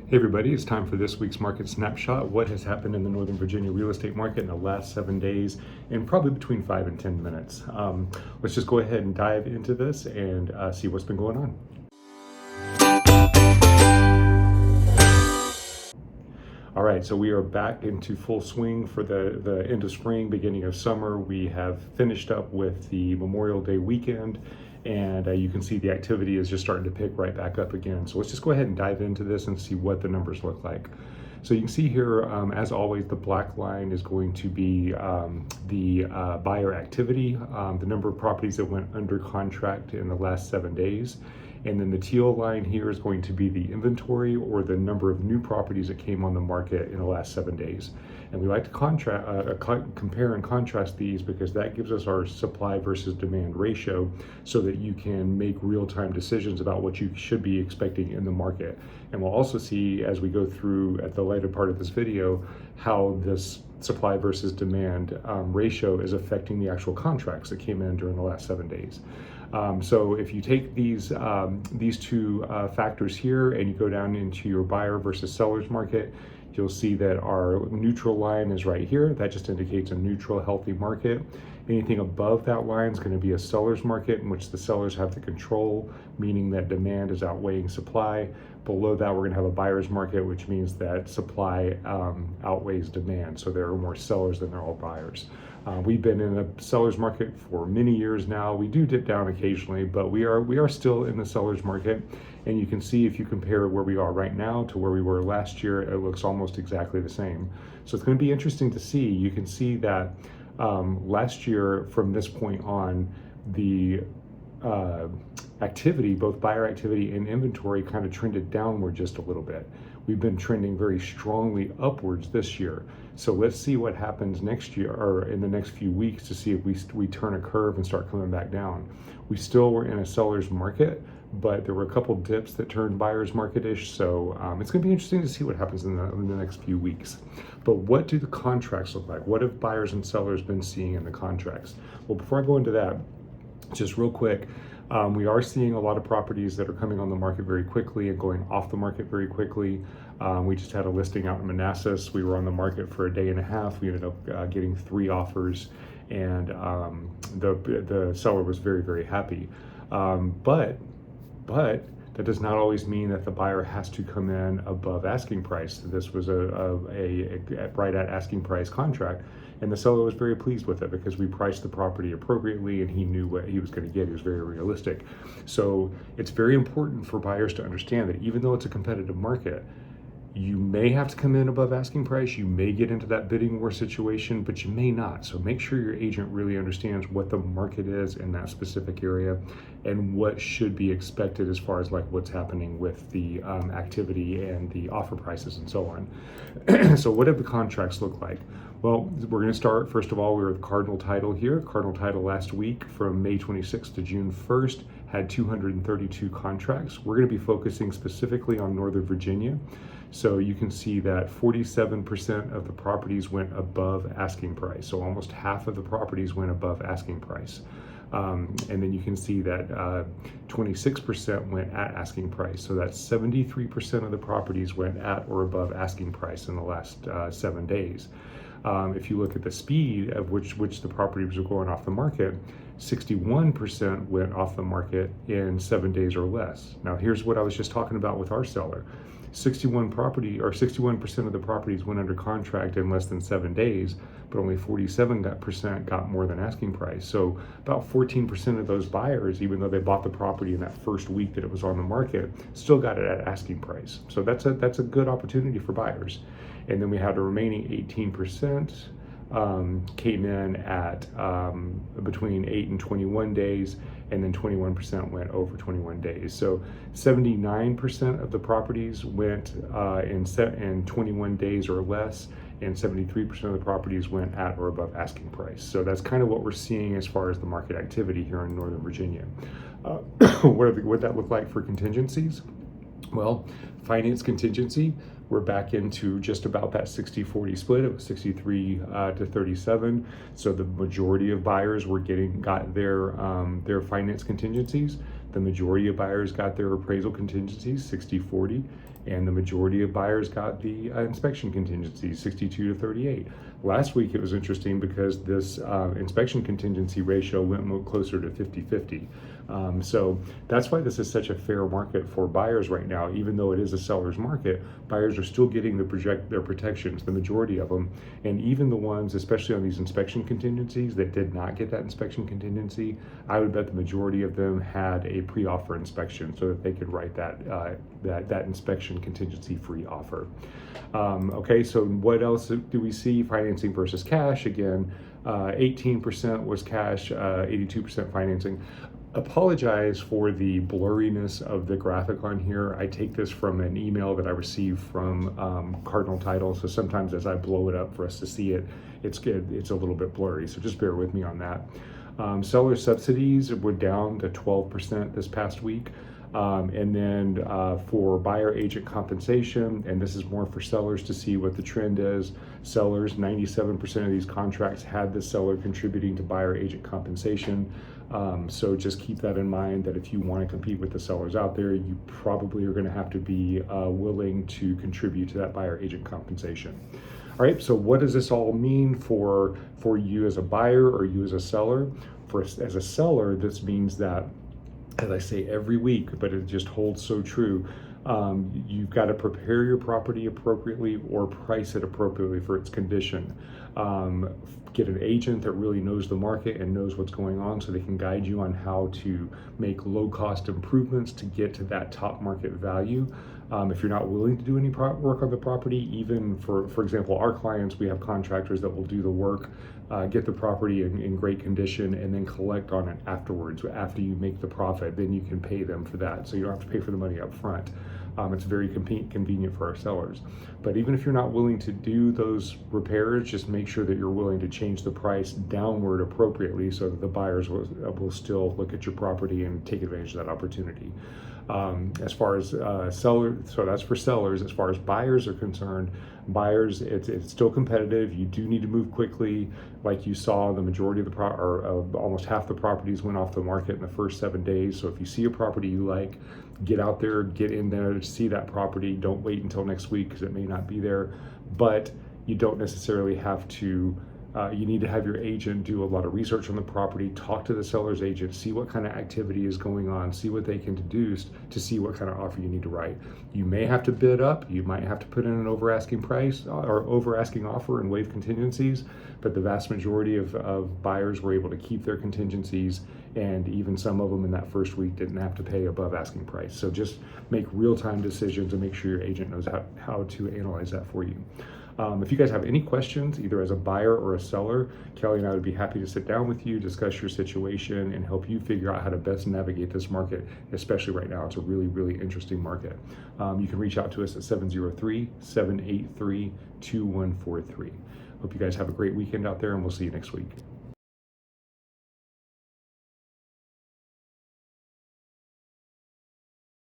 Hey everybody, it's time for this week's Market Snapshot. What has happened in the Northern Virginia real estate market in the last 7 days in probably between 5 and 10 minutes. Let's just go ahead and dive into this and see what's been going on. All right, so we are back into full swing for the end of spring, beginning of summer. We have finished up with the Memorial Day weekend, and you can see the activity is just starting to pick right back up again. So let's just go ahead and dive into this and see what the numbers look like. So you can see here, as always, the black line is going to be the buyer activity, the number of properties that went under contract in the last 7 days. And then the teal line here is going to be the inventory or the number of new properties that came on the market in the last 7 days. And we like to compare and contrast these because that gives us our supply versus demand ratio so that you can make real-time decisions about what you should be expecting in the market. And we'll also see as we go through at the later part of this video how this supply versus demand ratio is affecting the actual contracts that came in during the last 7 days. So if you take these two factors here and you go down into your buyer versus seller's market, you'll see that our neutral line is right here. That just indicates a neutral, healthy market. Anything above that line is going to be a seller's market in which the sellers have the control, meaning that demand is outweighing supply. Below that, we're going to have a buyer's market, which means that supply outweighs demand. So there are more sellers than there are buyers. We've been in a seller's market for many years now. We do dip down occasionally, but we are still in the seller's market. And you can see if you compare where we are right now to where we were last year, it looks almost exactly the same. So it's going to be interesting to see. You can see that last year, from this point on, the activity, both buyer activity and inventory, kind of trended downward just a little bit. We've been trending very strongly upwards this year. So let's see what happens next year or in the next few weeks to see if we turn a curve and start coming back down. We still were in a seller's market, but there were a couple dips that turned buyer's market-ish. So it's going to be interesting to see what happens in the next few weeks. But what do the contracts look like? What have buyers and sellers been seeing in the contracts? Well, before I go into that, just real quick, we are seeing a lot of properties that are coming on the market very quickly and going off the market very quickly. We just had a listing out in Manassas. We were on the market for a day and a half. We ended up getting 3 offers, and the seller was very, very happy. But that does not always mean that the buyer has to come in above asking price. This was a right at asking price contract, and the seller was very pleased with it because we priced the property appropriately and he knew what he was going to get. He was very realistic. So it's very important for buyers to understand that even though it's a competitive market, you may have to come in above asking price. You may get into that bidding war situation, but you may not. So make sure your agent really understands what the market is in that specific area and what should be expected as far as like what's happening with the activity and the offer prices and so on. So what do the contracts look like? Well, we're going to start, first of all, we were at Cardinal Title here. Cardinal Title last week from May 26th to June 1st had 232 contracts. We're going to be focusing specifically on Northern Virginia. So you can see that 47% of the properties went above asking price. So almost half of the properties went above asking price. And then you can see that 26% went at asking price. So that's 73% of the properties went at or above asking price in the last 7 days. If you look at the speed of which the properties were going off the market, 61% went off the market in 7 days or less. Now here's what I was just talking about with our seller. 61% of the properties went under contract in less than 7 days, but only 47% got more than asking price. So about 14% of those buyers, even though they bought the property in that first week that it was on the market, still got it at asking price. So that's a good opportunity for buyers. And then we had the remaining 18% came in at between 8 and 21 days, and then 21% went over 21 days. So 79% of the properties went in 21 days or less, and 73% of the properties went at or above asking price. So that's kind of what we're seeing as far as the market activity here in Northern Virginia. What would that look like for contingencies? Well, finance contingency, we're back into just about that 60-40 split. It was 63 to 37. So the majority of buyers got their finance contingencies. The majority of buyers got their appraisal contingencies, 60-40. and the majority of buyers got the inspection contingency, 62 to 38. Last week it was interesting because this inspection contingency ratio went closer to 50-50. So that's why this is such a fair market for buyers right now. Even though it is a seller's market, buyers are still getting their protections, the majority of them, and even the ones, especially on these inspection contingencies, that did not get that inspection contingency, I would bet the majority of them had a pre-offer inspection so that they could write that inspection contingency free offer. Okay, so what else do we see? Financing versus cash. Again, 18% was cash, 82% financing. Apologize for the blurriness of the graphic on here. I take this from an email that I received from Cardinal Title, so sometimes as I blow it up for us to see it, it's a little bit blurry, so just bear with me on that. Seller subsidies were down to 12% this past week. And then for buyer agent compensation, and this is more for sellers to see what the trend is, sellers, 97% of these contracts had the seller contributing to buyer agent compensation. So just keep that in mind, that if you want to compete with the sellers out there, you probably are going to have to be willing to contribute to that buyer agent compensation. All right, so what does this all mean for you as a buyer or you as a seller? As a seller, this means that, as I say every week, but it just holds so true, you've got to prepare your property appropriately or price it appropriately for its condition. Get an agent that really knows the market and knows what's going on so they can guide you on how to make low-cost improvements to get to that top market value. If you're not willing to do any work on the property, even for example, our clients, we have contractors that will do the work, get the property in great condition, and then collect on it afterwards. After you make the profit, then you can pay them for that. So you don't have to pay for the money up front. It's very convenient for our sellers. But even if you're not willing to do those repairs, just make sure that you're willing to change the price downward appropriately so that the buyers will still look at your property and take advantage of that opportunity. As far as sellers, so that's for sellers. As far as buyers are concerned, buyers, it's still competitive. You do need to move quickly. Like you saw, the majority of almost half the properties went off the market in the first 7 days. So if you see a property you like, get out there, get in there, see that property. Don't wait until next week because it may not be there. But you don't necessarily have to. You need to have your agent do a lot of research on the property, talk to the seller's agent, see what kind of activity is going on, see what they can deduce to see what kind of offer you need to write. You may have to bid up, you might have to put in an over asking price or over asking offer and waive contingencies, but the vast majority of buyers were able to keep their contingencies, and even some of them in that first week didn't have to pay above asking price. So just make real-time decisions and make sure your agent knows how to analyze that for you. If you guys have any questions, either as a buyer or a seller, Kelly and I would be happy to sit down with you, discuss your situation, and help you figure out how to best navigate this market, especially right now. It's a really, really interesting market. You can reach out to us at 703-783-2143. Hope you guys have a great weekend out there, and we'll see you next week.